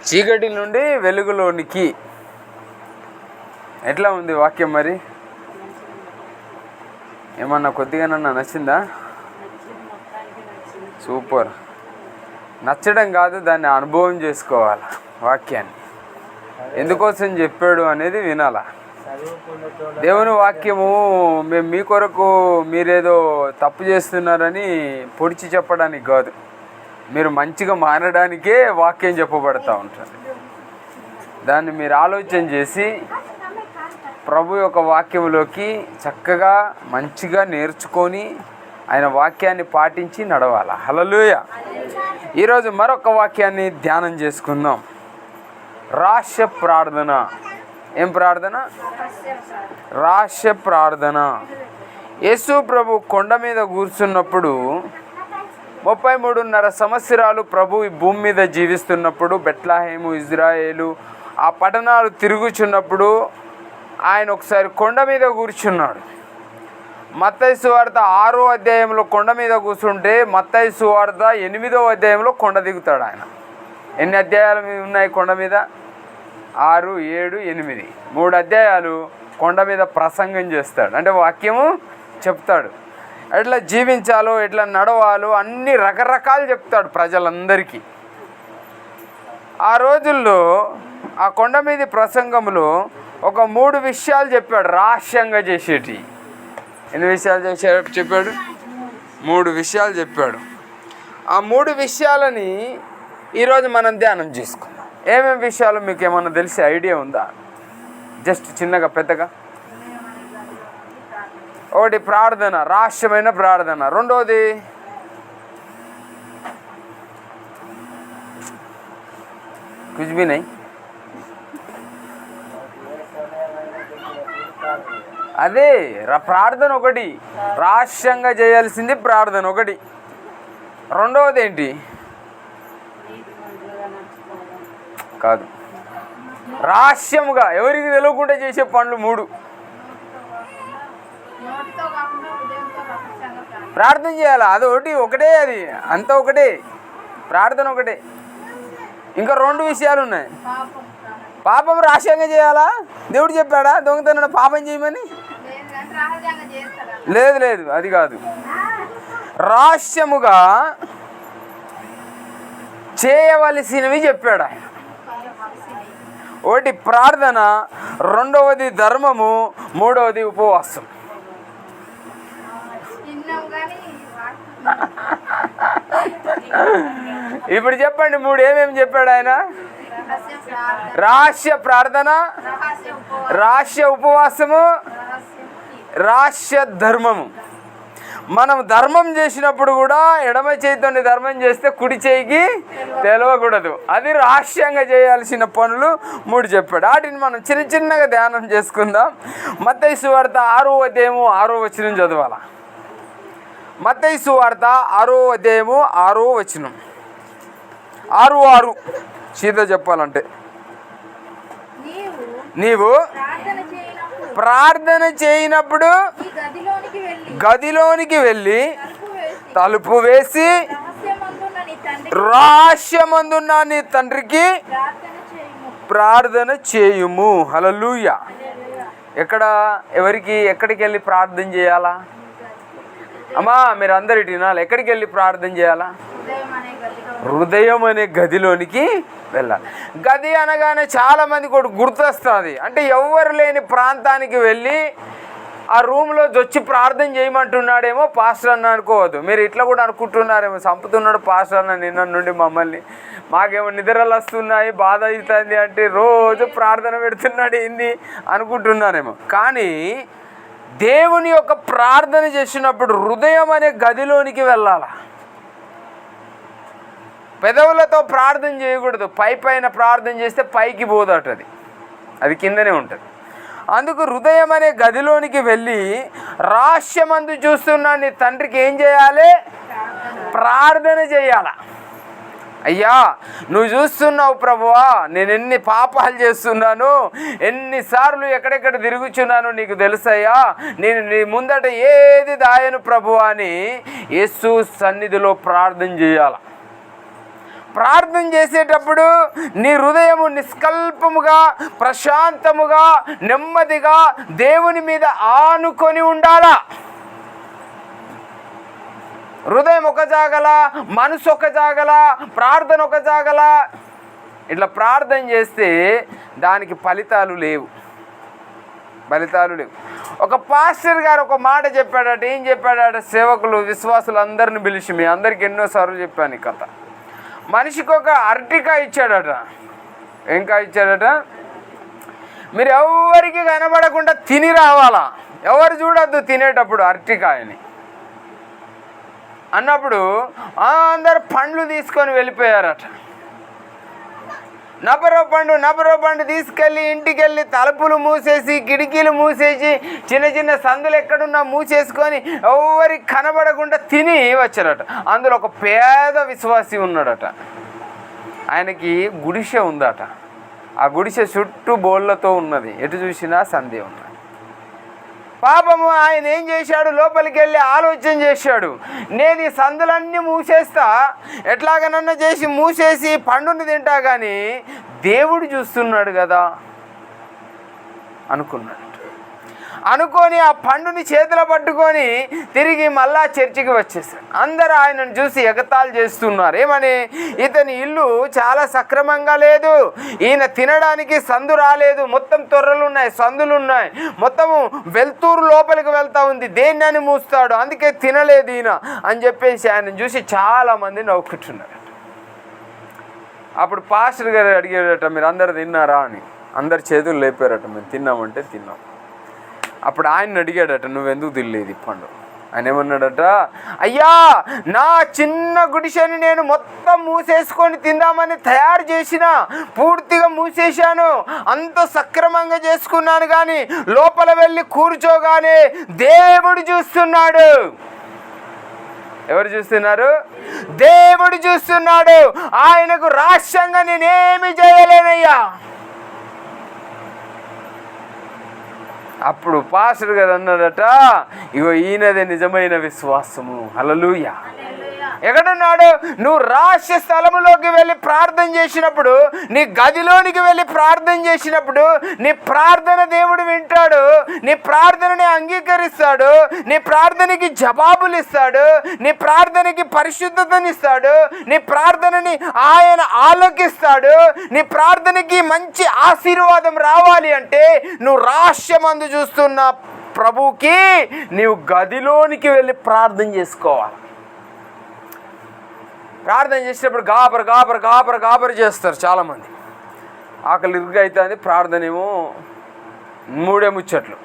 చీకటి నుండి వెలుగులోనికి. ఎట్లా ఉంది వాక్యం మరి? ఏమన్నా కొద్దిగానన్నా నచ్చిందా? సూపర్. నచ్చడం కాదు, దాన్ని అనుభవం చేసుకోవాలి. వాక్యాన్ని ఎందుకోసం చెప్పాడు అనేది వినాలా. దేవుని వాక్యము మేము మీ కొరకు మీరేదో తప్పు చేస్తున్నారని పొడిచి చెప్పడానికి కాదు, మీరు మంచిగా మారడానికే వాక్యం చెప్పబడతా ఉంటుంది. దాన్ని మీరు ఆలోచన చేసి ప్రభు యొక్క వాక్యంలోకి చక్కగా మంచిగా నేర్చుకొని ఆయన వాక్యాన్ని పాటించి నడవాలి. హల్లెలూయా. ఈరోజు మరొక వాక్యాన్ని ధ్యానం చేసుకుందాం. రహస్య ప్రార్థన. ఏం ప్రార్థన? రహస్య ప్రార్థన. యేసు ప్రభు కొండ మీద కూర్చున్నప్పుడు 33.5 సంవత్సరాలు ప్రభు ఈ భూమి మీద జీవిస్తున్నప్పుడు, బెత్లెహేము, ఇజ్రాయేలు ఆ పట్టణాలు తిరుగుచున్నప్పుడు ఆయన ఒకసారి కొండ మీద కూర్చున్నాడు. మత్తయి సువార్త 6వ అధ్యాయంలో కొండ మీద కూర్చుంటే, మత్తయి సువార్త 8వ అధ్యాయంలో కొండ దిగుతాడు ఆయన. ఎన్ని అధ్యాయాలు ఉన్నాయి కొండ మీద? 6, 7, 8, 3 అధ్యాయాలు కొండ మీద ప్రసంగం చేస్తాడు. అంటే వాక్యము చెప్తాడు, ఎట్లా జీవించాలో, ఎట్లా నడవాలో అన్ని రకరకాలు చెప్తాడు ప్రజలందరికీ. ఆ రోజుల్లో ఆ కొండ మీద ప్రసంగంలో ఒక 3 విషయాలు చెప్పాడు రహస్యంగా చేసేటి. ఎన్ని విషయాలు చెప్పాడు? 3 విషయాలు చెప్పాడు. ఆ 3 విషయాలని ఈరోజు మనం ధ్యానం చేసుకుందాం. ఏమేమి విషయాలు మీకు ఏమన్నా తెలిసే ఐడియా ఉందా? జస్ట్ చిన్నగా పెద్దగా. ఒకటి ప్రార్థన, రహస్యమైన ప్రార్థన. రెండోది కుछ भी नहीं, అదే ప్రార్థన ఒకటి, రహస్యంగా చేయాల్సింది ప్రార్థన ఒకటి. రెండవది ఏంటి? కాదు, రహస్యముగా ఎవరికి తెలియకుండా చేసే పనులు 3. ప్రార్థన చేయాలా, అది ఒకటే, అది అంతా ఒకటే, ప్రార్థన ఒకటే. ఇంకా 2 విషయాలు ఉన్నాయి. పాపం రహస్యంగా చేయాలా? దేవుడు చెప్పాడా దొంగతనం పాపం చేయమని? లేదు, అది కాదు. రహస్యముగా చేయవలసినవి చెప్పాడు ఆయన. ఒకటి ప్రార్థన, రెండవది ధర్మము, మూడవది ఉపవాసం. ఇప్పుడు చెప్పండి 3 ఏమేమి చెప్పాడు ఆయన? రహస్య ప్రార్థన, రహస్య ఉపవాసము, రహస్య ధర్మము. మనం ధర్మం చేసినప్పుడు కూడా ఎడమ చేతితోని ధర్మం చేస్తే కుడి చేయికి తెలవకూడదు. అది రహస్యంగా చేయాల్సిన పనులు 3 చెప్పాడు. వాటిని మనం చిన్నగా ధ్యానం చేసుకుందాం. మత్తయి సువార్త 6వ అధ్యాయము 6వ వచనం చదవాలా. మత్తయి సువార్త 6వ అధ్యాయము 6వ వచనం. 6 సీదా చెప్పాలంటే, నీవు ప్రార్థన చేయనప్పుడు గదిలోనికి వెళ్ళి తలుపు వేసి రహస్యమందున్న నీ తండ్రికి ప్రార్థన చేయుము. హల్లెలూయా. ఎక్కడికి వెళ్ళి ప్రార్థన చేయాలా? అమ్మా మీరు అందరు వినాలి. ఎక్కడికి వెళ్ళి ప్రార్థన చేయాలా? హృదయం అనే గదిలోనికి వెళ్ళాలి. గది అనగానే చాలామంది కూడా గుర్తొస్తుంది. అంటే ఎవ్వరు లేని ప్రాంతానికి వెళ్ళి ఆ రూమ్లో వచ్చి ప్రార్థన చేయమంటున్నాడేమో పాస్టర్ అన్న అనుకోవద్దు. మీరు ఇట్లా కూడా అనుకుంటున్నారేమో, చంపుతున్నాడు పాస్టర్ అన్న నిన్న నుండి మమ్మల్ని, మాకేమో నిద్రలు వస్తున్నాయి, బాధ అవుతుంది అంటే రోజు ప్రార్థన పెడుతున్నాడు ఏంది అనుకుంటున్నారేమో. కానీ దేవుని యొక్క ప్రార్థన చేసినప్పుడు హృదయం అనే గదిలోనికి వెళ్ళాలి. పెదవులతో ప్రార్థన చేయకూడదు. పైన ప్రార్థన చేస్తే పైకి పోదటది, అది కిందనే ఉంటుంది. అందుకు హృదయం అనే గదిలోనికి వెళ్ళి రహస్యమందు చూస్తున్నా నీ తండ్రికి ఏం చేయాలి? ప్రార్థన చేయాల. అయ్యా నువ్వు చూస్తున్నావు ప్రభువా, నేను ఎన్ని పాపాలు చేస్తున్నాను, ఎన్నిసార్లు ఎక్కడెక్కడ తిరుగుచున్నాను నీకు తెలుసయ్యా, నేను నీ ముందట ఏది దాయను ప్రభువా అని యేసు సన్నిధిలో ప్రార్థన చేయాల. ప్రార్థన చేసేటప్పుడు నీ హృదయము నిష్కల్పముగా, ప్రశాంతముగా, నెమ్మదిగా దేవుని మీద ఆనుకొని ఉండాలా. హృదయం ఒక జాగల, మనసు ఒక జాగల, ప్రార్థన ఒక జాగల. ఇట్లా ప్రార్థన చేస్తే దానికి ఫలితాలు లేవు. ఒక పాస్టర్ గారు ఒక మాట చెప్పాడట. ఏం చెప్పాడట? సేవకులు, విశ్వాసులు అందరిని పిలిచి, మీ అందరికి ఎన్నోసార్లు చెప్పాను ఈ కథ. మనిషికి ఒక అరటికాయ ఇచ్చాడట. ఏం కాయ ఇచ్చాడట? మీరు ఎవరికి కనబడకుండా తిని రావాలా, ఎవరు చూడొద్దు తినేటప్పుడు అరటికాయని అన్నప్పుడు అందరు పండ్లు తీసుకొని వెళ్ళిపోయారట. నబరో పండు తీసుకెళ్ళి ఇంటికి వెళ్ళి తలుపులు మూసేసి, కిటికీలు మూసేసి, చిన్న చిన్న సందులు ఎక్కడున్నా మూసేసుకొని ఎవరికి కనబడకుండా తిని వచ్చారట. అందులో ఒక పేద విశ్వాసి ఉన్నాడట. ఆయనకి గుడిసె ఉందట. ఆ గుడిసె చుట్టూ బోళ్ళతో ఉన్నది, ఎటు చూసినా సందే ఉన్నది. పాపము ఆయన ఏం చేశాడు? లోపలికి వెళ్ళి ఆలోచన చేశాడు, నేను ఈ సందులన్నీ మూసేస్తా, ఎట్లాగనన్నా చేసి మూసేసి పండుని తింటా, కానీ దేవుడు చూస్తున్నాడు కదా అనుకొని ఆ పండుని చేతిలో పట్టుకొని తిరిగి మళ్ళా చర్చికి వచ్చేసాడు. అందరూ ఆయనను చూసి ఎగతాళి చేస్తున్నారు. ఏమని? ఇతని ఇల్లు చాలా సక్రమంగా లేదు, ఈయన తినడానికి సందు రాలేదు, మొత్తం తొర్రలు ఉన్నాయి, సందులు ఉన్నాయి, మొత్తము వెళ్తూరు లోపలికి వెళ్తా ఉంది, దేన్ని మూస్తాడు, అందుకే తినలేదు ఈయన అని చెప్పేసి ఆయన చూసి చాలామంది నవ్వుకుంటున్నారు. అప్పుడు పాస్టర్ గారు అడిగాడట, మీరు అందరు తిన్నారా అని. అందరు చేతులు లేపారట, మేము తిన్నామంటే తిన్నాం. అప్పుడు ఆయన అడిగాడట, నువ్వెందుకు తినలేదు ఈ పండు? ఆయన ఏమన్నాడట, అయ్యా నా చిన్న గుడిసెని నేను మొత్తం మూసేసుకొని తిందామని తయారు చేసిన, పూర్తిగా మూసేశాను, అంత సక్రమంగా చేసుకున్నాను, కానీ లోపల వెళ్ళి కూర్చోగానే దేవుడు చూస్తున్నాడు. ఎవరు చూస్తున్నారు? దేవుడు చూస్తున్నాడు. ఆయనకు రహస్యంగా నేనేమి చేయలేనయ్యా. అప్పుడు పాస్టర్ గారు అన్నాడట, ఇగో ఈయనదే నిజమైన విశ్వాసము. హల్లెలూయా. ఎక్కడున్నాడు? నువ్వు రహస్య స్థలములోకి వెళ్ళి ప్రార్థన చేసినప్పుడు, నీ గదిలోనికి వెళ్ళి ప్రార్థన చేసినప్పుడు నీ ప్రార్థన దేవుడు వింటాడు, నీ ప్రార్థనని అంగీకరిస్తాడు, నీ ప్రార్థనకి జవాబులు ఇస్తాడు, నీ ప్రార్థనకి పరిశుద్ధతనిస్తాడు, నీ ప్రార్థనని ఆయన ఆలోకిస్తాడు. నీ ప్రార్థనకి మంచి ఆశీర్వాదం రావాలి అంటే నువ్వు రహస్యమందు చూస్తున్న ప్రభువుకి నీవు గదిలోనికి వెళ్ళి ప్రార్థన చేసుకోవాలి. ప్రార్థన చేసేటప్పుడు గాబరు చేస్తారు చాలామంది. ఆకలి ఇరుగ్గా అవుతుంది, ప్రార్థన ఏమో 3 ముచ్చట్లు,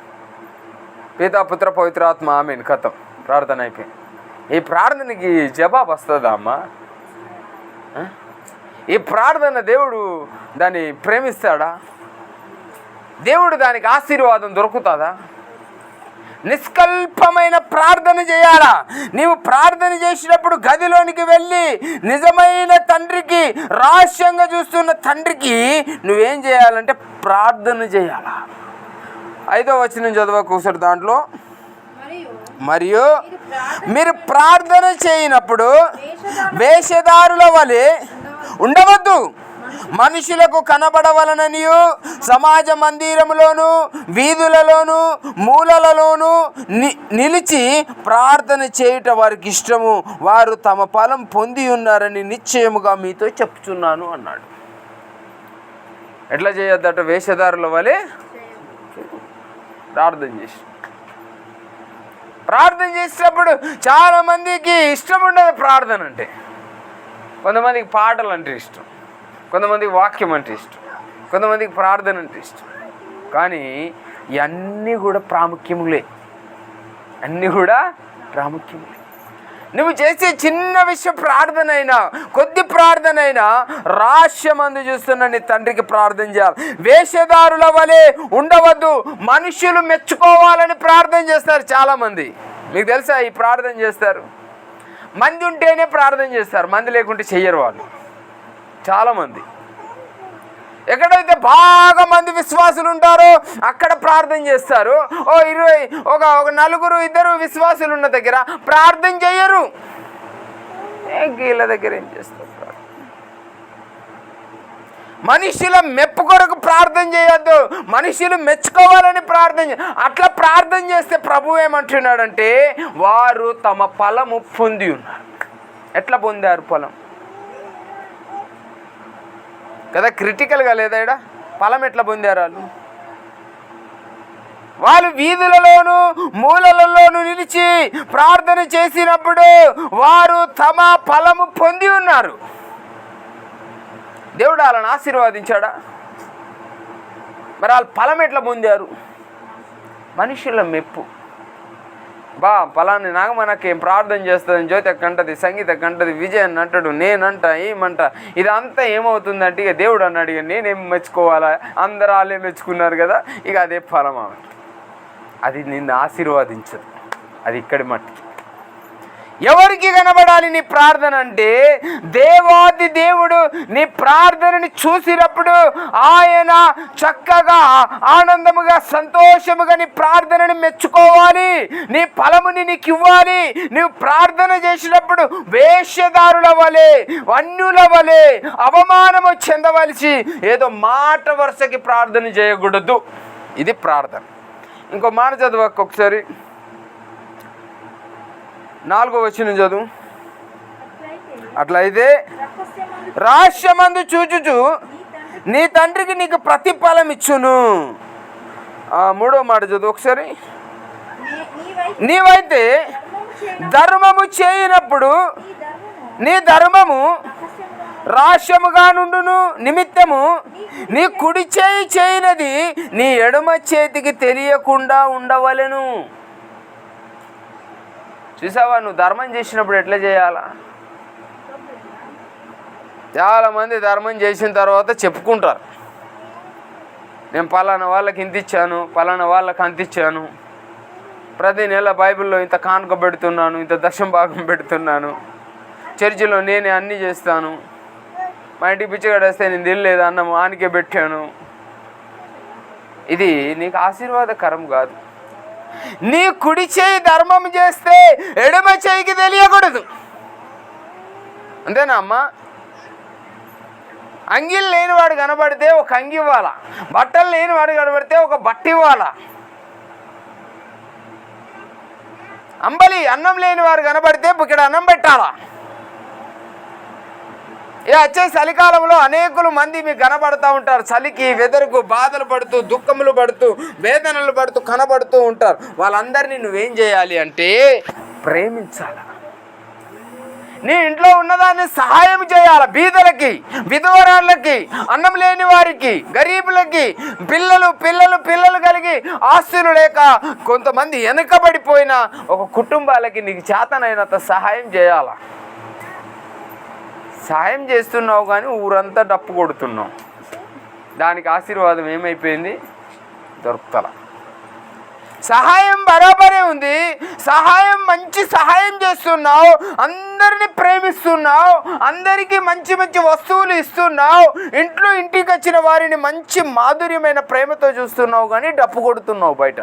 పితా పుత్ర పవిత్రాత్మ ఆమేన్, కథం, ప్రార్థన అయిపోయింది. ఈ ప్రార్థనకి జవాబు వస్తుందా అమ్మా? ఈ ప్రార్థన దేవుడు దాన్ని ప్రేమిస్తాడా? దేవుడు దానికి ఆశీర్వాదం దొరుకుతుందా? నిష్కల్పమైన ప్రార్థన చేయాలా. నీవు ప్రార్థన చేసినప్పుడు గదిలోనికి వెళ్ళి నిజమైన తండ్రికి, రహస్యంగా చూస్తున్న తండ్రికి నువ్వేం చేయాలంటే ప్రార్థన చేయాలా. 5వ వచనం చదవకూసరు. దాంట్లో మరియు మీరు ప్రార్థన చేయనప్పుడు వేషధారుల వలె ఉండవద్దు, మనుషులకు కనబడవలననియు సమాజ మందిరములోను వీధులలోను మూలలలోను నిలిచి ప్రార్థన చేయుట వారికి ఇష్టము, వారు తమ ఫలం పొంది ఉన్నారని నిశ్చయముగా మీతో చెప్తున్నాను అన్నాడు. ఎట్లా చేయొద్దట? వేషధారుల వలె ప్రార్థన చేసేటప్పుడు చాలామందికి ఇష్టం ఉండదు ప్రార్థన అంటే. కొంతమందికి పాటలు అంటే ఇష్టం, కొంతమందికి వాక్యం అంటే ఇష్టం, కొంతమందికి ప్రార్థన అంటే ఇష్టం. కానీ ఇవన్నీ కూడా ప్రాముఖ్యములే, నువ్వు చేసే చిన్న విషయం ప్రార్థన అయినా, కొద్ది ప్రార్థన అయినా రహస్యమందు చూస్తున్న నీ తండ్రికి ప్రార్థన చేయాలి. వేషధారుల వలె ఉండవద్దు, మనుషులు మెచ్చుకోవాలని ప్రార్థన చేస్తారు చాలామంది. మీకు తెలుసా? ఈ ప్రార్థన చేస్తారు, మంది ఉంటేనే ప్రార్థన చేస్తారు, మంది లేకుంటే చెయ్యరు వాళ్ళు చాలామంది. ఎక్కడైతే బాగా మంది విశ్వాసులు ఉంటారో అక్కడ ప్రార్థన చేస్తారు. ఒక 4-2 విశ్వాసులు ఉన్న దగ్గర ప్రార్థన చేయరు. వీళ్ళ దగ్గర ఏం చేస్తారు? మనుషుల మెప్పు కొరకు ప్రార్థన చేయొద్దు, మనుషులు మెచ్చుకోవాలని ప్రార్థన అట్లా ప్రార్థన చేస్తే ప్రభు ఏమంటున్నాడంటే వారు తమ ఫలము పొంది ఉన్నారు. ఎట్లా పొందారు ఫలం కదా, క్రిటికల్గా లేదా ఇక్కడ ఫలం ఎట్లా పొందారు వాళ్ళు వీధులలోను మూలలలోను నిలిచి ప్రార్థన చేసినప్పుడు వారు తమ ఫలము పొంది ఉన్నారు. దేవుడు వాళ్ళని ఆశీర్వదించాడా? మరి వాళ్ళ ఫలం ఎట్లా పొందారు? మనుషుల మెప్పు. ఫలాన్ని నాగమనకేం ప్రార్థన చేస్తుందని జ్యోతి కంటది, సంగీత కంటది, విజయన్ అంటాడు, నేనంట ఏమంట. ఇదంతా ఏమవుతుందంటే ఇక దేవుడు అన్నాడు, ఇక నేనేం మెచ్చుకోవాలా, అందరూ వాళ్ళే మెచ్చుకున్నారు కదా, ఇక అదే ఫలం. అది నిన్ను ఆశీర్వదించదు. అది ఇక్కడి మట్టికి. ఎవరికి కనబడాలి నీ ప్రార్థన అంటే దేవాది దేవుడు నీ ప్రార్థనని చూసినప్పుడు ఆయన చక్కగా ఆనందముగా సంతోషముగా నీ ప్రార్థనని మెచ్చుకోవాలి, నీ ఫలముని నీకు ఇవ్వాలి. నీవు ప్రార్థన చేసినప్పుడు వేషధారుల వలె అన్యుల వలె అవమానము చెందవలసి ఏదో మాట వరుసకి ప్రార్థన చేయకూడదు. ఇది ప్రార్థన. ఇంకో మాట చదవక ఒకసారి 4వ వచనం చదువు. అట్లయితే రహస్యమందు చూచుచు నీ తండ్రికి నీకు ప్రతిఫలం ఇచ్చును. 3వ మాట చదువు ఒకసారి. నీవైతే ధర్మము చేయనప్పుడు నీ ధర్మము రహస్యముగా నుండును నిమిత్తము నీ కుడి చేయి చేయనది నీ ఎడమ చేతికి తెలియకుండా ఉండవలెను. చూసావా, నువ్వు ధర్మం చేసినప్పుడు ఎట్లా చేయాలా? చాలామంది ధర్మం చేసిన తర్వాత చెప్పుకుంటారు, నేను పలానా వాళ్ళకి ఇంత ఇచ్చాను, పలానా వాళ్ళకి అంత ఇచ్చాను, ప్రతి నెల బైబిల్లో ఇంత కానుక పెడుతున్నాను, ఇంత దశమ భాగం పెడుతున్నాను, చర్చిలో నేనే అన్నీ చేస్తాను, మా ఇంటికి పిచ్చగడేస్తే నేను తినలేదు అన్నం ఆనికే పెట్టాను. ఇది నీకు ఆశీర్వాదకరం కాదు. నీ కుడి చేయి ధర్మం చేస్తే ఎడమ చేయికి తెలియకూడదు. అంతేనా అమ్మ? అంగిలు లేనివాడు కనబడితే ఒక అంగి ఇవ్వాలా, బట్టలు లేనివాడు కనబడితే ఒక బట్ట ఇవ్వాలా. అంబలి అన్నం లేనివారు కనబడితే ఇక్కడ అన్నం పెట్టాలా. వచ్చే చలికాలంలో అనేకులు మంది మీకు కనబడుతూ ఉంటారు, చలికి వెదరుకు బాధలు పడుతూ దుఃఖములు పడుతూ వేదనలు పడుతూ కనబడుతూ ఉంటారు. వాళ్ళందరినీ నువ్వేం చేయాలి అంటే ప్రేమించాలి. నీ ఇంట్లో ఉన్నదాన్ని సహాయం చేయాలి. బీదలకి, విధవరాళ్ళకి, అన్నం లేని వారికి, గరీబులకి, పిల్లలు కలిగి ఆస్తులు లేక కొంతమంది వెనుకబడిపోయిన ఒక కుటుంబాలకి నీకు చేతనైనంత సహాయం చేయాలి. సాయం చేస్తున్నావు కానీ ఊరంతా డప్పు కొడుతున్నావు. దానికి ఆశీర్వాదం ఏమైపోయింది? దొరుకుతల. సహాయం బరాబరే ఉంది, సహాయం మంచి సహాయం చేస్తున్నావు, అందరినీ ప్రేమిస్తున్నావు, అందరికీ మంచి మంచి వస్తువులు ఇస్తున్నావు, ఇంటికి వచ్చిన వారిని మంచి మాధుర్యమైన ప్రేమతో చూస్తున్నావు కానీ డప్పు కొడుతున్నావు బయట.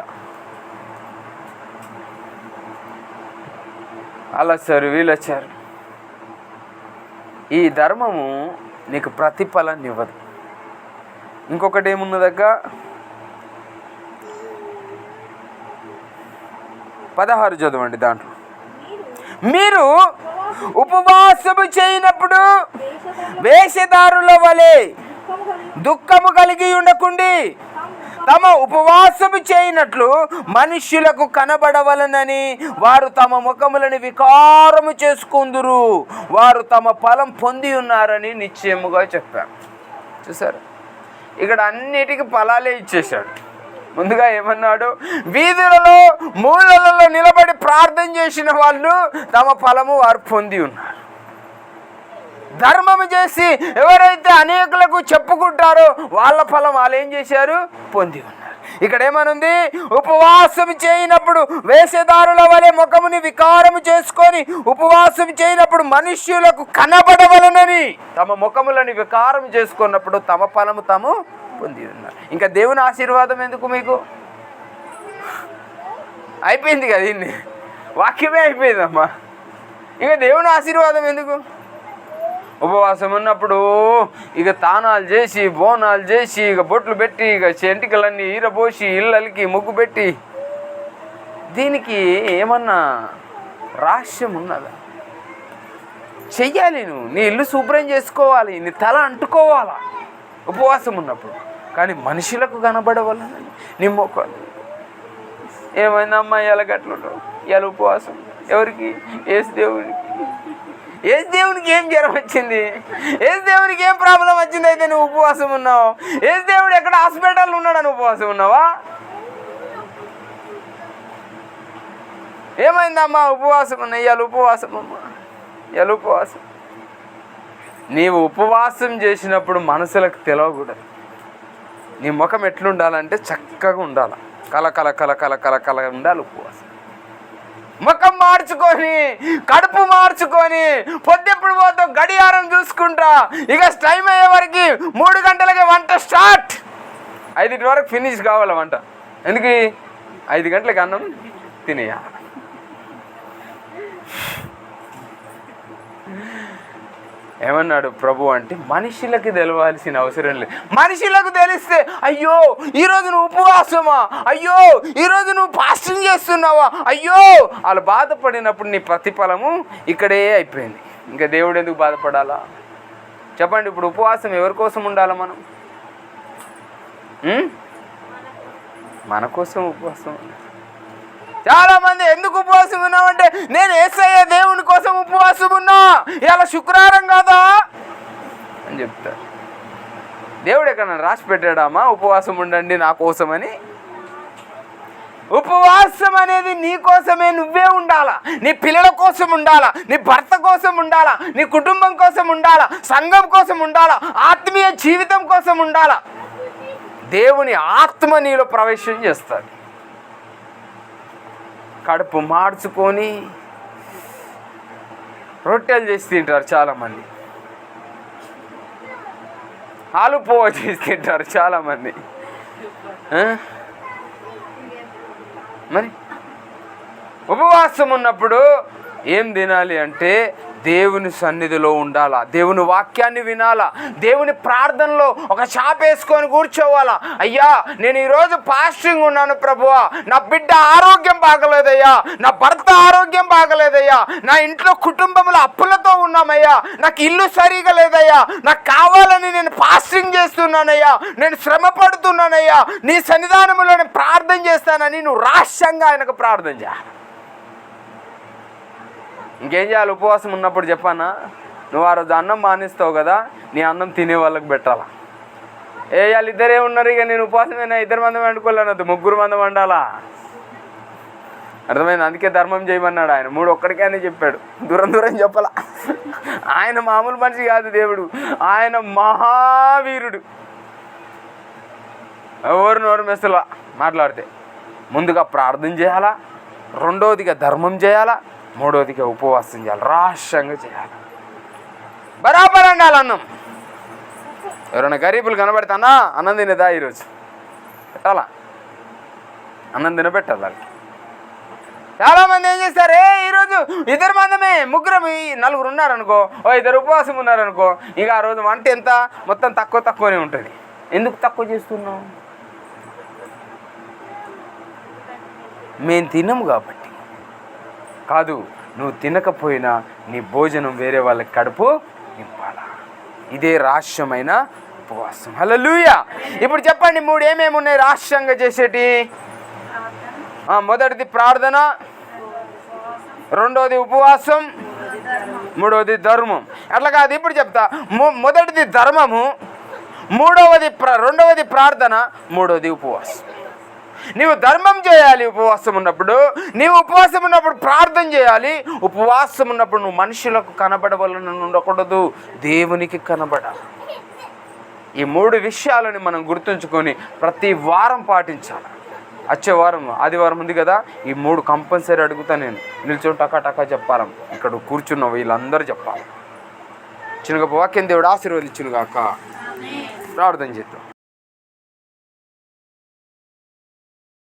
అలా సార్ వీళ్ళు వచ్చారు. ఈ ధర్మము నీకు ప్రతిఫలాన్ని ఇవ్వదు. ఇంకొకటి ఏమున్నదక్క, 16 చదవండి. దాంట్లో మీరు ఉపవాసము చేయనప్పుడు వేషధారుల వలె దుఃఖము కలిగి ఉండకుండి తమ ఉపవాసము చేయనట్లు మనుష్యులకు కనబడవలనని వారు తమ ముఖములను వికారము చేసుకుందురు. వారు తమ ఫలం పొంది ఉన్నారని నిశ్చయముగా చెప్పారు. చూసారు, ఇక్కడ అన్నిటికీ ఫలాలే ఇచ్చేశాడు. ముందుగా ఏమన్నాడు? వీధులలో మూలలలో నిలబడి ప్రార్థన చేసిన వాళ్ళు తమ ఫలము వారు పొంది ఉన్నారు. ధర్మము చేసి ఎవరైతే అనేకులకు చెప్పుకుంటారో వాళ్ళ ఫలం వాళ్ళు ఏం చేశారు? పొంది ఉన్నారు. ఇక్కడ ఏమనుంది? ఉపవాసం చేయనప్పుడు వేషధారుల వలె ముఖముని వికారము చేసుకొని ఉపవాసం చేయనప్పుడు మనుష్యులకు కనబడవలనని తమ ముఖములని వికారం చేసుకున్నప్పుడు తమ ఫలము తాము పొంది ఉన్నారు. ఇంకా దేవుని ఆశీర్వాదం ఎందుకు మీకు? అయిపోయింది కదా, ఇన్ని వాక్యమే అయిపోయిందమ్మా. ఇంకా దేవుని ఆశీర్వాదం ఎందుకు? ఉపవాసం ఉన్నప్పుడు ఇక తానాలు చేసి బోనాలు చేసి ఇక బొట్లు పెట్టి ఇక చెంటికలన్నీ ఈరబోసి ఇళ్ళకి ముగ్గు పెట్టి, దీనికి ఏమన్నా రహస్యం ఉన్నదా? చెయ్యాలి, నువ్వు నీ ఇల్లు శుభ్రం చేసుకోవాలి, నీ తల అంటుకోవాలా ఉపవాసం ఉన్నప్పుడు. కానీ మనుషులకు కనబడవాలని నీ మొక్కలు ఏమైందమ్మా ఇలా గట్లుంటావు, ఇలా ఉపవాసం ఎవరికి? ఏసు దేవునికి. ఏసు దేవునికి ఏం జ్వరం వచ్చింది? ఏసు దేవునికి ఏం ప్రాబ్లం వచ్చింది అయితే నువ్వు ఉపవాసం ఉన్నావు? ఏసు దేవుడు ఎక్కడ హాస్పిటల్ ఉన్నాడని ఉపవాసం ఉన్నావా? ఏమైందమ్మా ఉపవాసం ఉన్నా? ఇవాళ ఉపవాసం అమ్మా, ఇవాళ ఉపవాసం. నీవు ఉపవాసం చేసినప్పుడు మనసులకు తెలవకూడదు. నీ ముఖం ఎట్లుండాలంటే చక్కగా ఉండాలి, కల కల కల కల కల కల ఉండాలి ఉపవాసం. ముఖం మార్చుకొని, కడుపు మార్చుకొని, పొద్దెప్పుడు పోతాం గడియారం చూసుకుంటా, ఇక టైం అయ్యే వరకు 3 గంటలకి వంట స్టార్ట్, 5 వరకు ఫినిష్ కావాలి వంట. ఎందుకు? 5 గంటలకి అన్నం తినేయాలి. ఏమన్నాడు ప్రభు అంటే, మనుషులకి తెలవాల్సిన అవసరం లేదు. మనుషులకు తెలిస్తే అయ్యో ఈరోజు నువ్వు ఉపవాసమా, అయ్యో ఈరోజు నువ్వు ఫాస్టింగ్ చేస్తున్నావా, అయ్యో వాళ్ళు బాధపడినప్పుడు నీ ప్రతిఫలము ఇక్కడే అయిపోయింది. ఇంకా దేవుడు ఎందుకు బాధపడాలా చెప్పండి? ఇప్పుడు ఉపవాసం ఎవరి కోసం ఉండాలా? మన కోసం ఉపవాసం. చాలామంది ఎందుకు ఉపవాసం ఉన్నామంటే, నేను యేసయ్య దేవుని కోసం ఉపవాసం ఉన్నా, ఇలా శుక్రవారం కాదా అని చెప్తారు. దేవుడు ఎక్కడ రాసి పెట్టాడామా ఉపవాసం ఉండండి నా కోసమని? ఉపవాసం అనేది నీ కోసమే, నువ్వే ఉండాలా, నీ పిల్లల కోసం ఉండాలా, నీ భర్త కోసం ఉండాలా, నీ కుటుంబం కోసం ఉండాలా, సంఘం కోసం ఉండాలా, ఆత్మీయ జీవితం కోసం ఉండాలా. దేవుని ఆత్మ నీలో ప్రవేశం చేస్తాడు. కడుపు మార్చుకొని రొట్టెలు చేసి తింటారు చాలామంది, ఆలు పువ్వు చేసి తింటారు చాలామంది. మరి ఉపవాసం ఉన్నప్పుడు ఏం తినాలి అంటే, దేవుని సన్నిధిలో ఉండాలా, దేవుని వాక్యాన్ని వినాలా, దేవుని ప్రార్థనలో ఒక చాప వేసుకొని కూర్చోవాలా. అయ్యా నేను ఈరోజు ఫాస్టింగ్ ఉన్నాను ప్రభువా, నా బిడ్డ ఆరోగ్యం బాగలేదయ్యా, నా భర్త ఆరోగ్యం బాగలేదయ్యా, నా ఇంట్లో కుటుంబంలో అప్పులతో ఉన్నామయ్యా, నాకు ఇల్లు సరిగా లేదయ్యా, నాకు కావాలని నేను ఫాస్టింగ్ చేస్తున్నానయ్యా, నేను శ్రమ పడుతున్నానయ్యా, నీ సన్నిధానంలో నేను ప్రార్థన చేస్తానని నువ్వు రహస్యంగా ఆయనకు ప్రార్థన చేయాలి. ఇంకేం చేయాలి ఉపవాసం ఉన్నప్పుడు చెప్పానా? నువ్వు ఆ రోజు అన్నం మానేస్తావు కదా, నీ అన్నం తినే వాళ్ళకి పెట్టాలా. వాళ్ళు ఇద్దరే ఉన్నారు, ఇక నేను ఉపవాసమైనా 2 మంది వండుకోలేనద్దు, 3 మంది వండాలా. అర్థమైంది? అందుకే ధర్మం చేయమన్నాడు ఆయన. 3 ఒక్కడికే అని చెప్పాడు, దూరం దూరం చెప్పాలా. ఆయన మామూలు మనిషి కాదు దేవుడు, ఆయన మహావీరుడు. ఎవరు నోరు మెసలా మాట్లాడితే ముందుగా ప్రార్థన చేయాలా, రెండోదిగా ధర్మం చేయాలా, మూడోదిగా ఉపవాసం చేయాలి, రహస్యంగా చేయాలి. బరాబర్ అండాలి అన్నం. ఎవరైనా గరీబులు కనబడతానా అన్నం తినేదా ఈరోజు పెట్టాలా, అన్నం తినబెట్టాలి వాళ్ళకి. చాలామంది ఏం చేస్తారు, ఈరోజు 2 మందమే, 3 4 ఉన్నారనుకో, 2 ఉపవాసం ఉన్నారనుకో, ఇక ఆ రోజు వంట ఎంత మొత్తం తక్కువనే ఉంటుంది. ఎందుకు తక్కువ చేస్తున్నావు? మేము తినము కాబట్టి కాదు, నువ్వు తినకపోయినా నీ భోజనం వేరే వాళ్ళకి కడుపు నింపాలా. ఇదే రహస్యమైన ఉపవాసం. హల్లెలూయా. ఇప్పుడు చెప్పండి 3 ఏమేమి ఉన్నాయి రహస్యంగా చేసేటి? మొదటిది ప్రార్థన, రెండోది ఉపవాసం, మూడోది ధర్మం. అట్లా కాదు, ఇప్పుడు చెప్తా. మొదటిది ధర్మము, రెండవది ప్రార్థన, మూడోది ఉపవాసం. నీవు ధర్మం చేయాలి ఉపవాసం ఉన్నప్పుడు, నీవు ఉపవాసం ఉన్నప్పుడు ప్రార్థన చేయాలి. ఉపవాసం ఉన్నప్పుడు నువ్వు మనుషులకు కనబడవలన ఉండకూడదు, దేవునికి కనబడాలి. ఈ 3 విషయాలని మనం గుర్తుంచుకొని ప్రతి వారం పాటించాలి. వచ్చే వారం ఆదివారం ఉంది కదా, ఈ 3 కంపల్సరీ అడుగుతా నేను. నిల్చొని టకా చెప్పాలి, ఇక్కడ కూర్చున్న వీళ్ళందరూ చెప్పాలి. చిన్నగా వాక్యం దేవుడు ఆశీర్వదించునుగాక. ప్రార్థన చేద్దాం.